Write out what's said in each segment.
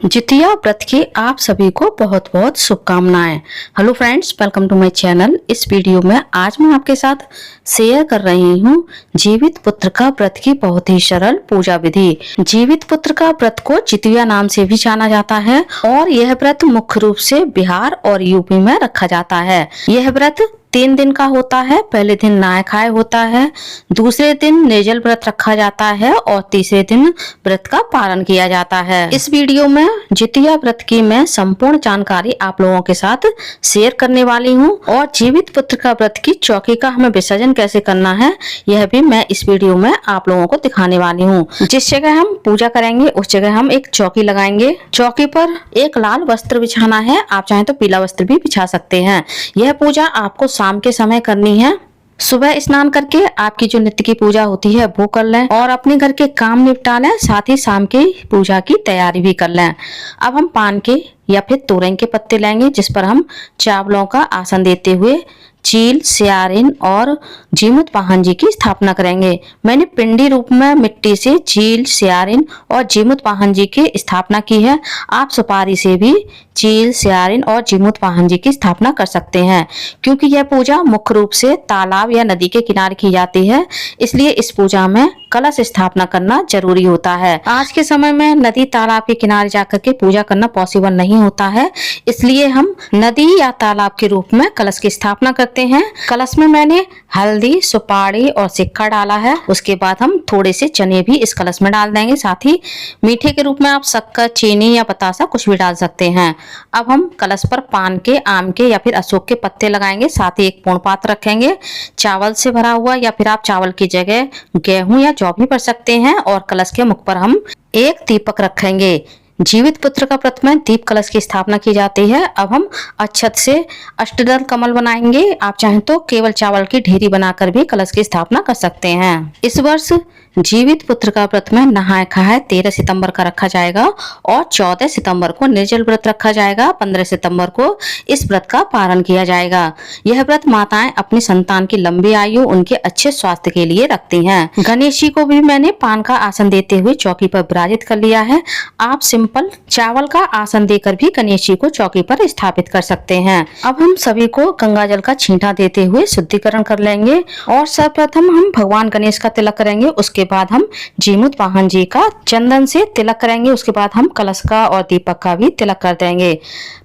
जितिया व्रत की आप सभी को बहुत बहुत शुभकामनाएं। Hello friends, welcome to my channel. इस वीडियो में आज मैं आपके साथ शेयर कर रही हूँ जीवित पुत्र का व्रत की बहुत ही सरल पूजा विधि। जीवित पुत्र का व्रत को जितिया नाम से भी जाना जाता है और यह व्रत मुख्य रूप से बिहार और यूपी में रखा जाता है। यह व्रत 3 दिन का होता है। पहले दिन नहाय खाए होता है, दूसरे दिन निर्जल व्रत रखा जाता है और तीसरे दिन व्रत का पारण किया जाता है। इस वीडियो में जितिया व्रत की मैं संपूर्ण जानकारी आप लोगों के साथ शेयर करने वाली हूँ और जीवित पुत्र का व्रत की चौकी का हमें विसर्जन कैसे करना है यह भी मैं इस वीडियो में आप लोगों को दिखाने वाली हूँ। जिस जगह हम पूजा करेंगे उस जगह हम एक चौकी लगाएंगे। चौकी पर एक लाल वस्त्र बिछाना है, आप चाहें तो पीला वस्त्र भी बिछा सकते हैं। यह पूजा आपको शाम के समय करनी है। सुबह स्नान करके आपकी जो नित्य की पूजा होती है वो कर लें और अपने घर के काम निपटा लें, साथ ही शाम की पूजा की तैयारी भी कर लें। अब हम पान के या फिर तोरई के पत्ते लेंगे जिस पर हम चावलों का आसन देते हुए चील, स्यारिन और जीमुत वाहन जी की स्थापना करेंगे। मैंने पिंडी रूप में मिट्टी से चील, स्यारिन और जीमुत वाहन जी की स्थापना की है। आप सुपारी से भी चील, स्यारिन और जीमुत वाहन जी की स्थापना कर सकते हैं। क्योंकि यह पूजा मुख्य रूप से तालाब या नदी के किनारे की जाती है, इसलिए इस पूजा में कलश स्थापना करना जरूरी होता है। आज के समय में नदी तालाब के किनारे जाकर के पूजा करना पॉसिबल नहीं होता है, इसलिए हम नदी या तालाब के रूप में कलश की स्थापना करते हैं। कलश में मैंने हल्दी, सुपारी और सिक्का डाला है। उसके बाद हम थोड़े से चने भी इस कलश में डाल देंगे। साथ ही मीठे के रूप में आप शक्कर, चीनी या बतासा कुछ भी डाल सकते हैं। अब हम कलश पर पान के, आम के या फिर अशोक के पत्ते लगाएंगे। साथ ही एक पूर्ण पात्र रखेंगे चावल से भरा हुआ, या फिर आप चावल की जगह गेहूं या जौ भी भर सकते हैं। और कलश के मुख पर हम एक दीपक रखेंगे। जीवित पुत्र का व्रत में दीप कलश की स्थापना की जाती है। अब हम अक्षत से अष्टदल कमल बनाएंगे। आप चाहें तो केवल चावल की ढेरी बनाकर भी कलश की स्थापना कर सकते हैं। इस वर्ष जीवित पुत्र का व्रत में नहाय खाए 13 सितंबर का रखा जाएगा और 14 सितंबर को निर्जल व्रत रखा जाएगा। 15 सितंबर को इस व्रत का पारण किया जाएगा। यह व्रत माताएं अपनी संतान की लंबी आयु, उनके अच्छे स्वास्थ्य के लिए रखती हैं। गणेश जी को भी मैंने पान का आसन देते हुए चौकी पर विराजित कर लिया है। आप सिंपल चावल का आसन देकर भी गणेश जी को चौकी पर स्थापित कर सकते हैं। अब हम सभी को गंगा जल का छींटा देते हुए शुद्धिकरण कर लेंगे और सर्वप्रथम हम भगवान गणेश का तिलक करेंगे। उसके बाद हम जीमुत वाहन जी का चंदन से तिलक करेंगे। उसके बाद हम कलश का और दीपक का भी तिलक कर देंगे।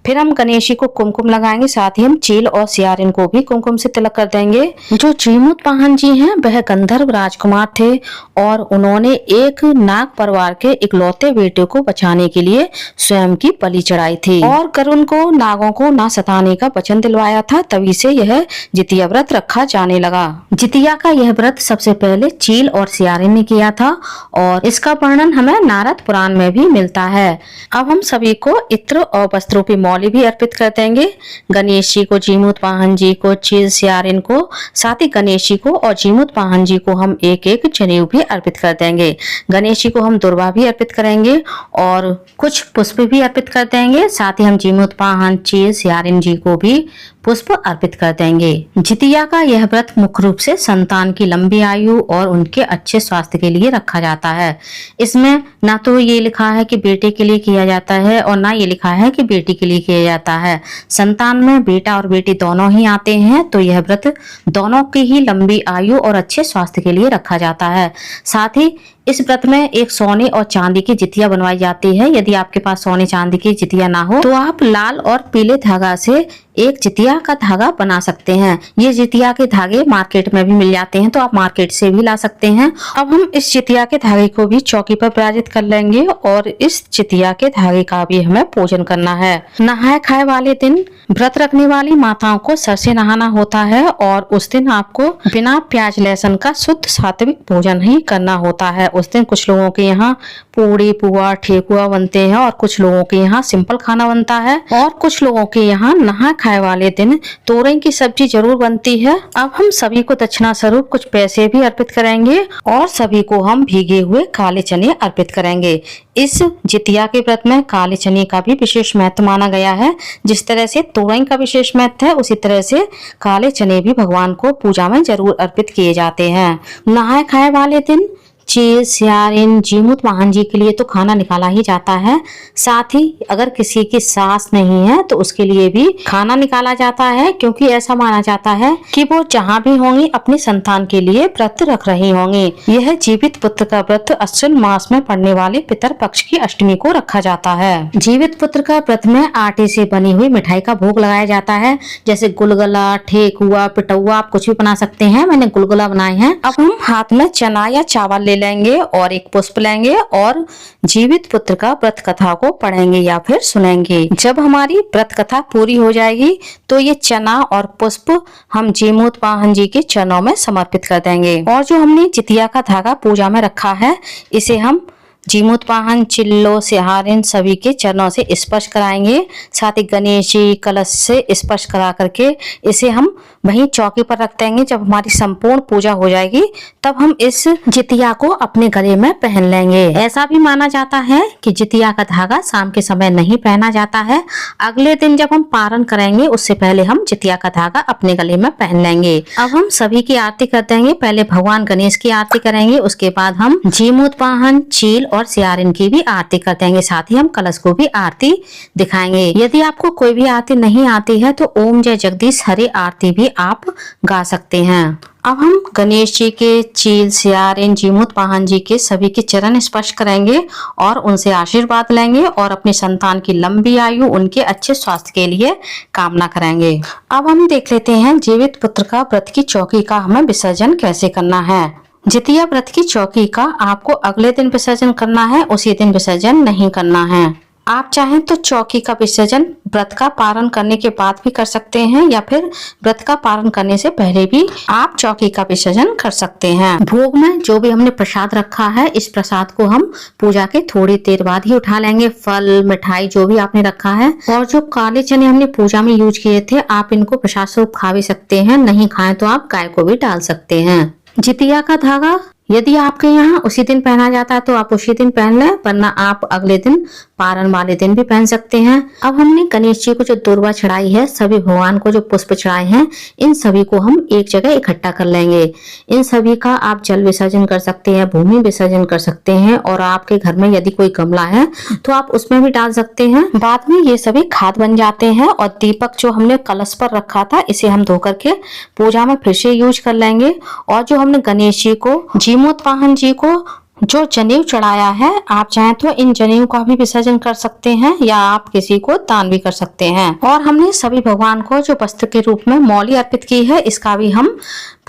फिर हम गणेश जी को कुमकुम लगाएंगे। साथ ही हम चील और स्यारिन को भी कुमकुम से तिलक कर देंगे। जो जीमुत वाहन जी हैं वह गंधर्व राजकुमार थे और उन्होंने एक नाग परिवार के इकलौते बेटे को बचाने के लिए स्वयं की बलि चढ़ाई थी और करुण को नागों को ना सताने का वचन दिलवाया था। तभी से यह जितिया व्रत रखा जाने लगा। जितिया का यह व्रत सबसे पहले चील और स्यारिन ने किया था और इसका वर्णन हमें नारद पुराण में भी मिलता है। अब हम सभी को इत्र और वस्त्रों मौली भी अर्पित कर देंगे। गणेश जी को, जीमुत वाहन जी को, चील, स्यारिन को, साथ ही गणेश जी को और जीमुत वाहन जी को हम एक एक जनेऊ भी अर्पित कर देंगे। गणेश जी को हम दुर्वा भी अर्पित करेंगे और कुछ पुष्प भी अर्पित कर देंगे। साथ ही हम जीमुत वाहन, चील, स्यारिन जी को भी पुष्प अर्पित कर देंगे। जितिया का यह व्रत मुख्य रूप से संतान की लंबी आयु और उनके अच्छे स्वास्थ्य के लिए रखा जाता है। इसमें ना तो ये लिखा है कि बेटे के लिए किया जाता है और ना ये लिखा है कि बेटी के लिए किया जाता है। संतान में बेटा और बेटी दोनों ही आते हैं, तो यह व्रत दोनों की ही लंबी आयु और अच्छे स्वास्थ्य के लिए रखा जाता है। साथ ही इस व्रत में एक सोने और चांदी की जितिया बनवाई जाती है। यदि आपके पास सोने चांदी की जितिया ना हो तो आप लाल और पीले धागा से एक जितिया का धागा बना सकते हैं। ये जितिया के धागे मार्केट में भी मिल जाते हैं, तो आप मार्केट से भी ला सकते हैं। अब हम इस जितिया के धागे को भी चौकी पर विराजित कर लेंगे और इस जितिया के धागे का भी हमें पूजन करना है। नहाय खाए वाले दिन व्रत रखने वाली माताओं को सर से नहाना होता है और उस दिन आपको बिना प्याज लहसुन का शुद्ध सात्विक भोजन ही करना होता है। उस दिन कुछ लोगों के यहाँ पूड़ी, पुआ, ठेकुआ बनते हैं और कुछ लोगों के यहाँ सिंपल खाना बनता है और कुछ लोगों के यहाँ नहा खाए वाले दिन तोरई की सब्जी जरूर बनती है। अब हम सभी को दक्षिणा स्वरूप कुछ पैसे भी अर्पित करेंगे और सभी को हम भीगे हुए काले चने अर्पित करेंगे। इस जितिया के व्रत में काले चने का भी विशेष महत्व माना गया है। जिस तरह से तोरई का विशेष महत्व है, उसी तरह से काले चने भी भगवान को पूजा में जरूर अर्पित किए जाते हैं। नहाए खाए वाले दिन चील, सियारिन, जीमूत वाहन जी के लिए तो खाना निकाला ही जाता है। साथ ही अगर किसी की सास नहीं है तो उसके लिए भी खाना निकाला जाता है, क्योंकि ऐसा माना जाता है कि वो जहाँ भी होंगी अपनी संतान के लिए व्रत रख रही होंगी। यह जीवित पुत्र का व्रत अश्विन मास में पड़ने वाले पितर पक्ष की अष्टमी को रखा जाता है। जीवित पुत्र का व्रत में आटे से बनी हुई मिठाई का भोग लगाया जाता है, जैसे गुलगुला, ठेकुआ, पिटौआ, आप कुछ भी बना सकते हैं। मैंने गुलगुला बनाए हैं। अब हम हाथ में चना या चावल ले लेंगे और एक पुष्प लेंगे और जीवित पुत्र का व्रत कथा को पढ़ेंगे या फिर सुनेंगे। जब हमारी व्रत कथा पूरी हो जाएगी तो ये चना और पुष्प हम जीमूत वाहन जी के चरणों में समर्पित कर देंगे। और जो हमने जितिया का धागा पूजा में रखा है, इसे हम जीमूत वाहन, चिल्लो, सिहारिन सभी के चरणों से स्पर्श कराएंगे। साथ ही गणेश जी कलश से स्पर्श करा करके इसे हम वहीं चौकी पर रख देंगे। जब हमारी संपूर्ण पूजा हो जाएगी तब हम इस जितिया को अपने गले में पहन लेंगे। ऐसा भी माना जाता है कि जितिया का धागा शाम के समय नहीं पहना जाता है। अगले दिन जब हम पारण करेंगे उससे पहले हम जितिया का धागा अपने गले में पहन लेंगे। अब हम सभी की आरती कर देंगे। पहले भगवान गणेश की आरती करेंगे, उसके बाद हम जीमूत वाहन, चील और सियारिन की भी आरती कर देंगे। साथ ही हम कलश को भी आरती दिखाएंगे। यदि आपको कोई भी आरती नहीं आती है तो ओम जय जगदीश हरे आरती भी आप गा सकते हैं। अब हम गणेश जी के, चील, सियारिन, जीमूत वाहन जी के सभी के चरण स्पर्श करेंगे और उनसे आशीर्वाद लेंगे और अपनी संतान की लंबी आयु, उनके अच्छे स्वास्थ्य के लिए कामना करेंगे। अब हम देख लेते हैं जीवित पुत्र का व्रत की चौकी का हमें विसर्जन कैसे करना है। जितिया व्रत की चौकी का आपको अगले दिन विसर्जन करना है, उसी दिन विसर्जन नहीं करना है। आप चाहें तो चौकी का विसर्जन व्रत का पारण करने के बाद भी कर सकते हैं या फिर व्रत का पारण करने से पहले भी आप चौकी का विसर्जन कर सकते हैं। भोग में जो भी हमने प्रसाद रखा है, इस प्रसाद को हम पूजा के थोड़ी देर बाद ही उठा लेंगे। फल, मिठाई जो भी आपने रखा है, और जो काले चने हमने पूजा में यूज किए थे, आप इनको प्रसाद स्वरूप खा भी सकते हैं। नहीं खाएं तो आप गाय को भी डाल सकते हैं। जितिया का धागा यदि आपके यहाँ उसी दिन पहना जाता है तो आप उसी दिन पहन लें, वरना आप अगले दिन पारण वाले दिन भी पहन सकते हैं। अब हमने गणेश जी को जो दुर्वा चढ़ाई है, सभी भगवान को जो पुष्प चढ़ाए हैं, इन सभी को हम एक जगह इकट्ठा कर लेंगे। इन सभी का आप जल विसर्जन कर सकते हैं, भूमि विसर्जन कर सकते हैं, और आपके घर में यदि कोई गमला है तो आप उसमें भी डाल सकते हैं। बाद में ये सभी खाद बन जाते हैं और दीपक जो हमने कलश पर रखा था, इसे हम धो करके पूजा में फिर से यूज कर लेंगे। और जो हमने गणेश जी को, जीमूत वाहन जी को जो जनेऊ चढ़ाया है, आप चाहें तो इन जनेऊ का भी विसर्जन कर सकते हैं या आप किसी को दान भी कर सकते हैं। और हमने सभी भगवान को जो वस्त्र के रूप में मौली अर्पित की है, इसका भी हम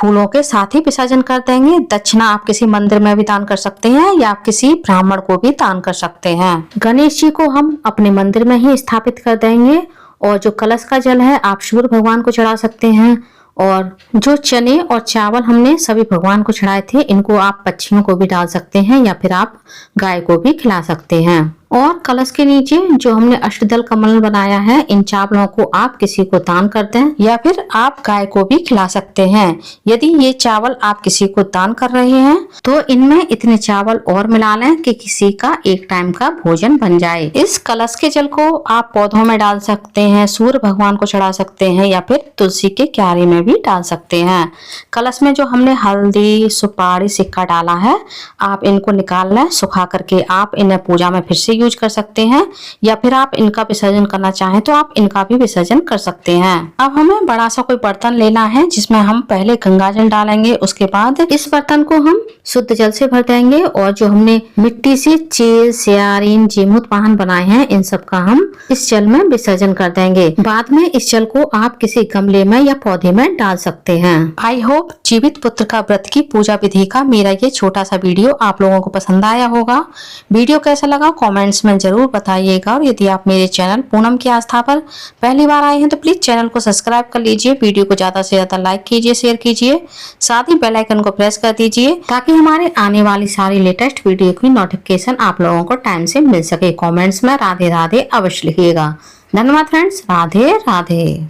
फूलों के साथ ही विसर्जन कर देंगे। दक्षिणा आप किसी मंदिर में भी दान कर सकते हैं या आप किसी ब्राह्मण को भी दान कर सकते हैं। गणेश जी को हम अपने मंदिर में ही स्थापित कर देंगे। और जो कलश का जल है, आप सूर्य भगवान को चढ़ा सकते हैं। और जो चने और चावल हमने सभी भगवान को चढ़ाए थे, इनको आप पक्षियों को भी डाल सकते हैं या फिर आप गाय को भी खिला सकते हैं। और कलश के नीचे जो हमने अष्टदल कमल बनाया है, इन चावलों को आप किसी को दान कर दें या फिर आप गाय को भी खिला सकते हैं। यदि ये चावल आप किसी को दान कर रहे हैं तो इनमें इतने चावल और मिला लें कि किसी का एक टाइम का भोजन बन जाए। इस कलश के जल को आप पौधों में डाल सकते हैं, सूर्य भगवान को चढ़ा सकते हैं या फिर तुलसी के क्यारी में भी डाल सकते हैं। कलश में जो हमने हल्दी, सुपारी, सिक्का डाला है, आप इनको निकाल लें। सुखा करके आप इन्हें पूजा में फिर से यूज कर सकते हैं या फिर आप इनका विसर्जन करना चाहें तो आप इनका भी विसर्जन कर सकते हैं। अब हमें बड़ा सा कोई बर्तन लेना है जिसमें हम पहले गंगा जल डालेंगे। उसके बाद इस बर्तन को हम शुद्ध जल से भर देंगे और जो हमने मिट्टी से चील, सियारिन, जीमूत वाहन बनाए हैं, इन सब का हम इस जल में विसर्जन कर देंगे। बाद में इस जल को आप किसी गमले में या पौधे में डाल सकते हैं। आई होप जीवित पुत्र का व्रत की पूजा विधि का मेरा ये छोटा सा वीडियो आप लोगों को पसंद आया होगा। वीडियो कैसा लगा कमेंट्स में जरूर बताइएगा। और यदि आप मेरे चैनल पूनम की आस्था पर पहली बार आए हैं तो प्लीज चैनल को सब्सक्राइब कर लीजिए। वीडियो को ज्यादा से ज्यादा लाइक कीजिए, शेयर कीजिए, साथ ही बेल आइकन को प्रेस कर दीजिए ताकि हमारे आने वाली सारी लेटेस्ट वीडियो की नोटिफिकेशन आप लोगों को टाइम से मिल सके। कॉमेंट्स में राधे राधे अवश्य लिखिएगा। धन्यवाद फ्रेंड्स। राधे राधे।